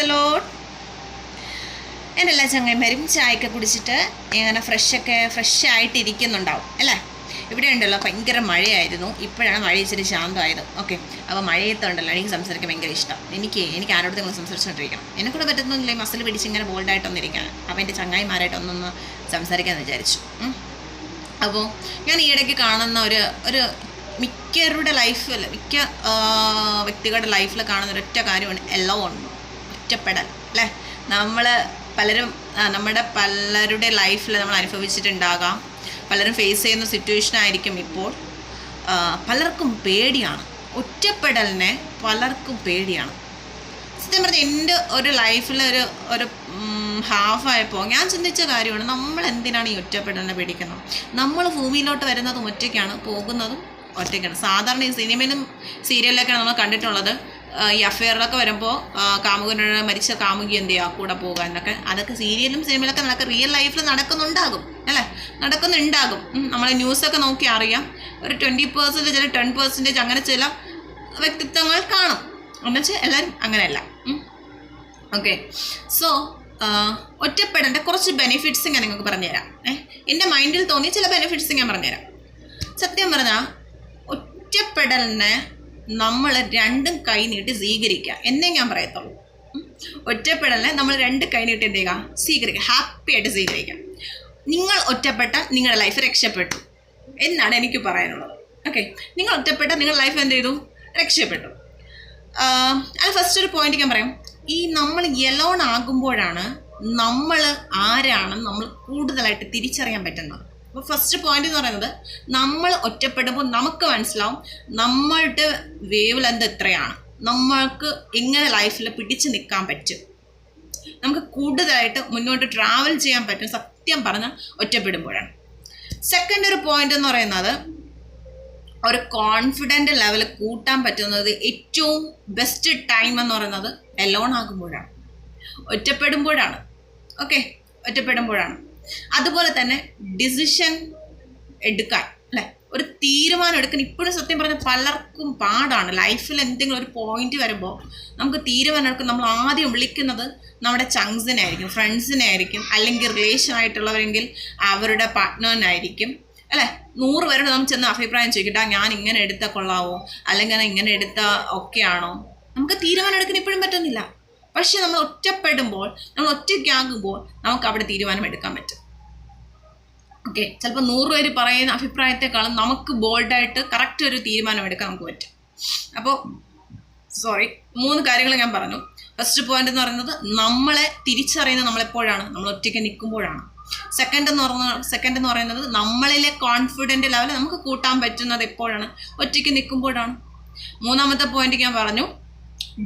The Lord. എൻ്റെ എല്ലാ ചങ്ങായിമാരും ചായയൊക്കെ കുടിച്ചിട്ട് ഇങ്ങനെ ഫ്രഷ് ആയിട്ടിരിക്കുന്നുണ്ടാവും അല്ലേ? ഇവിടെ ഉണ്ടല്ലോ ഭയങ്കര മഴയായിരുന്നു. ഇപ്പോഴാണ് മഴ ഇച്ചിരി ശാന്തമായത്. ഓക്കെ, അപ്പോൾ മഴയത്തുണ്ടല്ലോ എനിക്ക് സംസാരിക്കാൻ ഭയങ്കര ഇഷ്ടം. എനിക്ക് ആരോടെങ്കിലും സംസാരിച്ചുകൊണ്ടിരിക്കണം. എന്നെക്കൂടെ പറ്റുന്നില്ല മസിൽ പിടിച്ച് ഇങ്ങനെ ബോൾഡായിട്ടൊന്നിരിക്കാൻ. അപ്പോൾ എൻ്റെ ചങ്ങായിമാരായിട്ടൊന്നൊന്ന് സംസാരിക്കാമെന്ന് വിചാരിച്ചു. അപ്പോൾ ഞാൻ ഈയിടയ്ക്ക് കാണുന്ന ഒരു മിക്കവരുടെ ലൈഫിൽ മിക്ക വ്യക്തികളുടെ ലൈഫിൽ കാണുന്ന ഒരൊറ്റ കാര്യമാണ് എലോൺ, ഒറ്റപ്പെടൽ അല്ലേ? നമ്മുടെ പലരുടെ ലൈഫിൽ നമ്മൾ അനുഭവിച്ചിട്ടുണ്ടാകാം. പലരും ഫേസ് ചെയ്യുന്ന സിറ്റുവേഷൻ ആയിരിക്കും ഇപ്പോൾ. പലർക്കും പേടിയാണ് ഒറ്റപ്പെടലിനെ, പലർക്കും പേടിയാണ്. സത്യം പറഞ്ഞാൽ എൻ്റെ ഒരു ലൈഫിൽ ഒരു ഹാഫായപ്പോൾ ഞാൻ ചിന്തിച്ച കാര്യമാണ്, നമ്മൾ എന്തിനാണ് ഈ ഒറ്റപ്പെടലിനെ പേടിക്കുന്നത്? നമ്മൾ ഭൂമിയിലോട്ട് വരുന്നതും ഒറ്റയ്ക്കാണ്, പോകുന്നതും ഒറ്റയ്ക്കാണ്. സാധാരണ ഈ സിനിമയിലും സീരിയലിലൊക്കെയാണ് നമ്മൾ കണ്ടിട്ടുള്ളത്. ഈ അഫെയറിലൊക്കെ വരുമ്പോൾ കാമുകനോട് മരിച്ച കാമുകി എന്ത് ചെയ്യുക കൂടെ പോകുക എന്നൊക്കെ. അതൊക്കെ സീരിയലും സിനിമയിലൊക്കെ റിയൽ ലൈഫിൽ നടക്കുന്നുണ്ടാകും അല്ലേ? നടക്കുന്നുണ്ടാകും. നമ്മൾ ന്യൂസൊക്കെ നോക്കി അറിയാം. ഒരു 20% ചില 10% അങ്ങനെ ചില വ്യക്തിത്വങ്ങൾ കാണും. എന്നുവെച്ചാൽ എല്ലാവരും അങ്ങനെയല്ല. ഓക്കെ, സോ ഒറ്റപ്പെടേണ്ട കുറച്ച് ബെനിഫിറ്റ്സ് ഞാൻ നിങ്ങൾക്ക് പറഞ്ഞുതരാം. എൻ്റെ മൈൻഡിൽ തോന്നിയ ചില ബെനിഫിറ്റ്സ് ഞാൻ പറഞ്ഞുതരാം. സത്യം പറഞ്ഞാൽ ഒറ്റപ്പെടലിനെ നമ്മൾ രണ്ടും കൈ നീട്ടി സ്വീകരിക്കുക എന്നേ ഞാൻ പറയത്തുള്ളൂ. ഒറ്റപ്പെടലിനെ നമ്മൾ രണ്ട് കൈ നീട്ടി എന്ത് ചെയ്യുക? സ്വീകരിക്കുക, ഹാപ്പി ആയിട്ട് സ്വീകരിക്കാം. നിങ്ങൾ ഒറ്റപ്പെട്ട നിങ്ങളുടെ ലൈഫ് രക്ഷപ്പെട്ടു എന്നാണ് എനിക്ക് പറയാനുള്ളത്. ഓക്കെ, നിങ്ങൾ ഒറ്റപ്പെട്ട നിങ്ങളുടെ ലൈഫ് എന്ത് ചെയ്തു? രക്ഷപ്പെട്ടു. അത് ഫസ്റ്റ് ഒരു പോയിന്റ് ഞാൻ പറയാം. ഈ നമ്മൾ എലോൺ ആകുമ്പോഴാണ് നമ്മൾ ആരാണെന്ന് നമ്മൾ കൂടുതലായിട്ട് തിരിച്ചറിയാൻ പറ്റുന്നത്. അപ്പോൾ ഫസ്റ്റ് പോയിന്റ് എന്ന് പറയുന്നത്, നമ്മൾ ഒറ്റപ്പെടുമ്പോൾ നമുക്ക് മനസ്സിലാവും നമ്മളുടെ വേവ് ലെന്ത് എത്രയാണ്, നമ്മൾക്ക് എങ്ങനെ ലൈഫിൽ പിടിച്ചു നിൽക്കാൻ പറ്റും, നമുക്ക് കൂടുതലായിട്ട് മുന്നോട്ട് ട്രാവൽ ചെയ്യാൻ പറ്റും. സത്യം പറഞ്ഞാൽ ഒറ്റപ്പെടുമ്പോഴാണ്. സെക്കൻഡ് ഒരു പോയിന്റ് എന്ന് പറയുന്നത്, ഒരു കോൺഫിഡൻറ്റ് ലെവൽ കൂട്ടാൻ പറ്റുന്നത് ഏറ്റവും ബെസ്റ്റ് ടൈം എന്ന് പറയുന്നത് എലോൺ ആകുമ്പോഴാണ്, ഒറ്റപ്പെടുമ്പോഴാണ്. ഓക്കെ, ഒറ്റപ്പെടുമ്പോഴാണ്. അതുപോലെ തന്നെ ഡിസിഷൻ എടുക്കാൻ അല്ലേ, ഒരു തീരുമാനം എടുക്കാൻ ഇപ്പോഴും സത്യം പറഞ്ഞാൽ പലർക്കും പാടാണ്. ലൈഫിൽ എന്തെങ്കിലും ഒരു പോയിന്റ് വരുമ്പോൾ നമുക്ക് തീരുമാനം എടുക്കാൻ നമ്മൾ ആദ്യം വിളിക്കുന്നത് നമ്മുടെ ചങ്സിനെ ആയിരിക്കും, ഫ്രണ്ട്സിനെ ആയിരിക്കും, അല്ലെങ്കിൽ റിലേഷൻ ആയിട്ടുള്ളവരെങ്കിൽ അവരുടെ പാർട്ട്നറിനായിരിക്കും അല്ലേ. 100 പേരോട് നമ്മൾ ചെന്ന് അഭിപ്രായം ചോദിക്കട്ടെ, ഞാൻ ഇങ്ങനെ എടുത്താൽ കൊള്ളാവോ, അല്ലെങ്കിൽ ഞാൻ ഇങ്ങനെ എടുത്താൽ ഓക്കെ ആണോ? നമുക്ക് തീരുമാനം എടുക്കാൻ ഇപ്പോഴും പറ്റുന്നില്ല. പക്ഷെ നമ്മൾ ഒറ്റപ്പെടുമ്പോൾ, നമ്മൾ ഒറ്റയ്ക്കാകുമ്പോൾ നമുക്ക് അവിടെ തീരുമാനം എടുക്കാൻ പറ്റും. ഓക്കെ, ചിലപ്പോൾ 100 പേര് പറയുന്ന അഭിപ്രായത്തെക്കാളും നമുക്ക് ബോൾഡായിട്ട് കറക്റ്റ് ഒരു തീരുമാനം എടുക്കാൻ നമുക്ക് പറ്റും. അപ്പോൾ 3 കാര്യങ്ങൾ ഞാൻ പറഞ്ഞു. ഫസ്റ്റ് പോയിന്റ് എന്ന് പറയുന്നത്, നമ്മളെ തിരിച്ചറിയുന്നത് നമ്മളെപ്പോഴാണ്? നമ്മൾ ഒറ്റയ്ക്ക് നിൽക്കുമ്പോഴാണ്. സെക്കൻഡ് എന്ന് പറയുന്നത്, നമ്മളിലെ കോൺഫിഡൻറ്റ് ലെവൽ നമുക്ക് കൂട്ടാൻ പറ്റുന്നത് എപ്പോഴാണ്? ഒറ്റയ്ക്ക് നിൽക്കുമ്പോഴാണ്. മൂന്നാമത്തെ പോയിന്റ് ഞാൻ പറഞ്ഞു,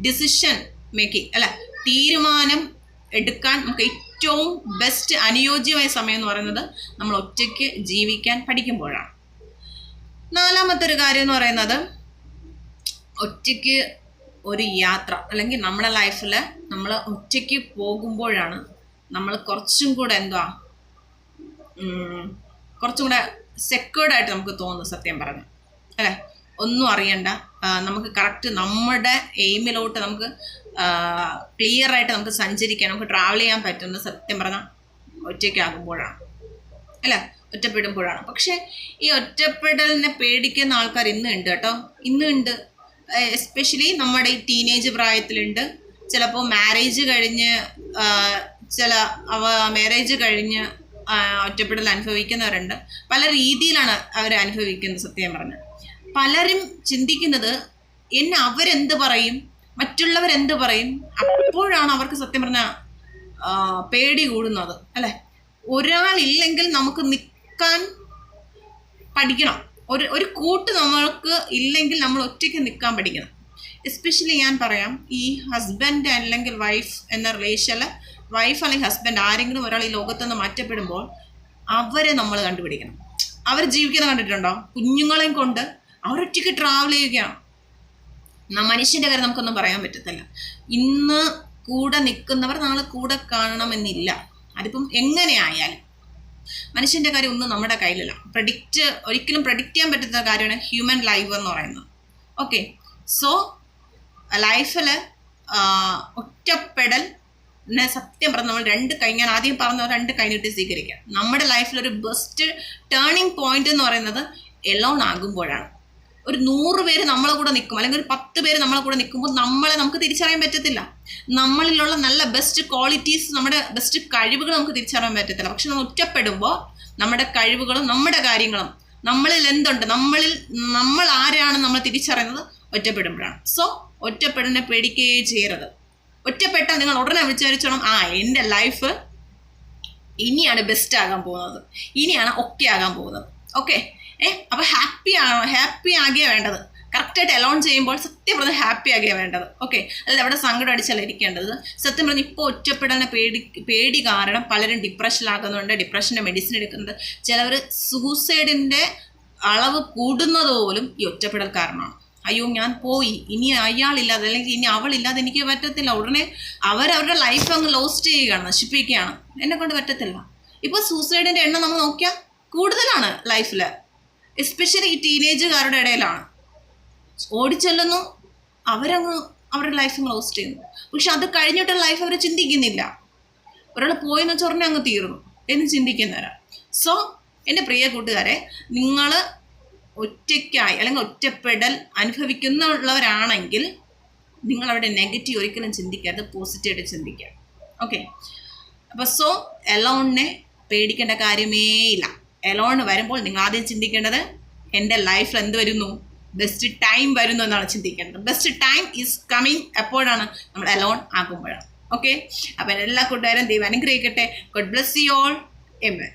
ഡിസിഷൻ മേക്കിംഗ് അല്ല, തീരുമാനം എടുക്കാൻ നമുക്ക് ഏറ്റവും ബെസ്റ്റ് അനുയോജ്യമായ സമയം എന്ന് പറയുന്നത് നമ്മൾ ഒറ്റയ്ക്ക് ജീവിക്കാൻ പഠിക്കുമ്പോഴാണ്. നാലാമത്തെ ഒരു കാര്യം എന്ന് പറയുന്നത്, ഒറ്റയ്ക്ക് ഒരു യാത്ര അല്ലെങ്കിൽ നമ്മുടെ ലൈഫിൽ നമ്മൾ ഒറ്റയ്ക്ക് പോകുമ്പോഴാണ് നമ്മൾ കുറച്ചും കൂടെ കുറച്ചും കൂടെ സെക്യൂർഡായിട്ട് നമുക്ക് തോന്നുന്നു. സത്യം പറഞ്ഞു അല്ലേ? ഒന്നും അറിയണ്ട, നമുക്ക് കറക്റ്റ് നമ്മുടെ എയിമിലോട്ട് നമുക്ക് ക്ലിയറായിട്ട് നമുക്ക് സഞ്ചരിക്കാൻ, നമുക്ക് ട്രാവൽ ചെയ്യാൻ പറ്റുന്നത് സത്യം പറഞ്ഞാൽ ഒറ്റയ്ക്കാകുമ്പോഴാണ് അല്ലേ, ഒറ്റപ്പെടുമ്പോഴാണ്. പക്ഷേ ഈ ഒറ്റപ്പെടലിനെ പേടിക്കുന്ന ആൾക്കാർ ഇന്നും ഉണ്ട് കേട്ടോ, ഇന്നും ഉണ്ട്. എസ്പെഷ്യലി നമ്മുടെ ഈ ടീനേജ് പ്രായത്തിലുണ്ട്. ചിലപ്പോൾ മാരേജ് കഴിഞ്ഞ് ഒറ്റപ്പെടൽ അനുഭവിക്കുന്നവരുണ്ട്. പല രീതിയിലാണ് അവർ അനുഭവിക്കുന്നത്. സത്യം പറഞ്ഞാൽ പലരും ചിന്തിക്കുന്നത്, എന്നെ അവരെന്ത് പറയും, മറ്റുള്ളവരെന്ത് പറയും, അപ്പോഴാണ് അവർക്ക് സത്യം പറഞ്ഞാൽ പേടി കൂടുന്നത് അല്ലേ. ഒരാളില്ലെങ്കിൽ നമുക്ക് നിൽക്കാൻ പഠിക്കണം. ഒരു കൂട്ട് നമ്മൾക്ക് ഇല്ലെങ്കിൽ നമ്മൾ ഒറ്റയ്ക്ക് നിൽക്കാൻ പഠിക്കണം. എസ്പെഷ്യലി ഞാൻ പറയാം, ഈ ഹസ്ബൻഡ് അല്ലെങ്കിൽ വൈഫ് എന്ന റിലേഷനിൽ, വൈഫ് അല്ലെങ്കിൽ ഹസ്ബൻഡ് ആരെങ്കിലും ഒരാൾ ഈ ലോകത്തുനിന്ന് മാറ്റപ്പെടുമ്പോൾ അവരെ നമ്മൾ കണ്ടുപിടിക്കണം. അവർ ജീവിക്കുന്നത് കണ്ടിട്ടുണ്ടോ? കുഞ്ഞുങ്ങളെയും കൊണ്ട് അവരൊറ്റയ്ക്ക് ട്രാവൽ ചെയ്യുകയാണ്. മനുഷ്യൻ്റെ കാര്യം നമുക്കൊന്നും പറയാൻ പറ്റത്തില്ല. ഇന്ന് കൂടെ നിൽക്കുന്നവർ നാളെ കൂടെ കാണണമെന്നില്ല. അതിപ്പം എങ്ങനെയായാലും മനുഷ്യൻ്റെ കാര്യം ഒന്നും നമ്മുടെ കയ്യിലല്ല. ഒരിക്കലും പ്രഡിക്റ്റ് ചെയ്യാൻ പറ്റുന്ന കാര്യമാണ് ഹ്യൂമൻ ലൈഫ് എന്ന് പറയുന്നത്. ഓക്കെ, സോ ലൈഫിൽ ഒറ്റപ്പെടലിനെ സത്യം പറഞ്ഞാൽ നമ്മൾ 2 കൈ, ഞാൻ ആദ്യം പറഞ്ഞ 2 കൈനീട്ടി സ്വീകരിക്കാം. നമ്മുടെ ലൈഫിലൊരു ബെസ്റ്റ് ടേണിംഗ് പോയിന്റ് എന്ന് പറയുന്നത് എലോൺ ആകുമ്പോഴാണ്. ഒരു 100 പേര് നമ്മളെ കൂടെ നിൽക്കും, അല്ലെങ്കിൽ ഒരു 10 പേര് നമ്മളെ കൂടെ നിൽക്കുമ്പോൾ നമുക്ക് തിരിച്ചറിയാൻ പറ്റത്തില്ല. നമ്മളിലുള്ള നല്ല ബെസ്റ്റ് ക്വാളിറ്റീസ്, നമ്മുടെ ബെസ്റ്റ് കഴിവുകൾ നമുക്ക് തിരിച്ചറിയാൻ പറ്റത്തില്ല. പക്ഷെ നമ്മൾ ഒറ്റപ്പെടുമ്പോൾ നമ്മുടെ കഴിവുകളും നമ്മുടെ കാര്യങ്ങളും, നമ്മളിൽ എന്തുണ്ട്, നമ്മൾ ആരാണ് നമ്മൾ തിരിച്ചറിയുന്നത് ഒറ്റപ്പെടുമ്പോഴാണ്. സോ ഒറ്റപ്പെടലിനെ പേടിക്കുകയേ ചെയ്യരുത്. ഒറ്റപ്പെട്ടാൽ നിങ്ങൾ ഉടനെ വിചാരിച്ചോണം, എൻ്റെ ലൈഫ് ഇനിയാണ് ബെസ്റ്റ് ആകാൻ പോകുന്നത്, ഇനിയാണ് ഓക്കെ ആകാൻ പോകുന്നത്. ഓക്കെ, അപ്പോൾ ഹാപ്പി ആകിയാ വേണ്ടത്. കറക്റ്റായിട്ട് അലോൺ ചെയ്യുമ്പോൾ സത്യം പറഞ്ഞാൽ ഹാപ്പി ആകിയാ വേണ്ടത്. ഓക്കെ, അല്ലാതെ അവിടെ സങ്കടം അടിച്ചല്ല ഇരിക്കേണ്ടത്. സത്യം പറഞ്ഞാൽ ഇപ്പോൾ ഒറ്റപ്പെടലിനെ പേടി കാരണം പലരും ഡിപ്രഷനിലാകുന്നുണ്ട്, ഡിപ്രഷൻ്റെ മെഡിസിൻ എടുക്കുന്നുണ്ട്. ചിലവർ സൂസൈഡിൻ്റെ അളവ് കൂടുന്നത് പോലും ഈ ഒറ്റപ്പെടൽ കാരണമാണ്. അയ്യോ ഞാൻ പോയി, ഇനി അയാളില്ലാതെ അല്ലെങ്കിൽ ഇനി അവളില്ലാതെ എനിക്ക് പറ്റത്തില്ല. ഉടനെ അവരവരുടെ ലൈഫ് അങ്ങ് ലോസ്റ്റ് ചെയ്യുകയാണ്, നശിപ്പിക്കുകയാണ്. എന്നെ കൊണ്ട് പറ്റത്തില്ല. ഇപ്പോൾ സൂസൈഡിൻ്റെ എണ്ണം നമ്മൾ നോക്കിയാൽ കൂടുതലാണ് ലൈഫിൽ, എസ്പെഷ്യലി ഈ ടീനേജുകാരുടെ ഇടയിലാണ്. ഓടിച്ചെല്ലുന്നു, അവരുടെ ലൈഫ് ലോസ്റ്റ് ചെയ്യുന്നു. പക്ഷെ അത് കഴിഞ്ഞിട്ടുള്ള ലൈഫ് അവർ ചിന്തിക്കുന്നില്ല. ഒരാൾ പോയെന്ന് വെച്ചാൽ ഉടനെ അങ്ങ് തീർന്നു എന്ന് ചിന്തിക്കുന്നവരാണ്. സോ എൻ്റെ പ്രിയ കൂട്ടുകാരെ, നിങ്ങൾ ഒറ്റയ്ക്കായി അല്ലെങ്കിൽ ഒറ്റപ്പെടൽ അനുഭവിക്കുന്നുള്ളവരാണെങ്കിൽ നിങ്ങളവിടെ നെഗറ്റീവ് ഒരിക്കലും ചിന്തിക്കാതെ പോസിറ്റീവായിട്ട് ചിന്തിക്കുക. ഓക്കെ, അപ്പോൾ സോ എലോണിനെ പേടിക്കേണ്ട കാര്യമേ ഇല്ല. എലോൺ വരുമ്പോൾ നിങ്ങൾ ആദ്യം ചിന്തിക്കേണ്ടത് എൻ്റെ ലൈഫിൽ എന്ത് വരുന്നു, ബെസ്റ്റ് ടൈം വരുന്നു എന്നാണ് ചിന്തിക്കേണ്ടത്. ബെസ്റ്റ് ടൈം ഈസ് കമ്മിങ് എപ്പോഴാണ്, നമ്മൾ എലോൺ ആകുമ്പോഴാണ്. ഓക്കെ, അപ്പം എല്ലാ കൂട്ടുകാരും ദൈവം അനുഗ്രഹിക്കട്ടെ. God bless you all. Amen.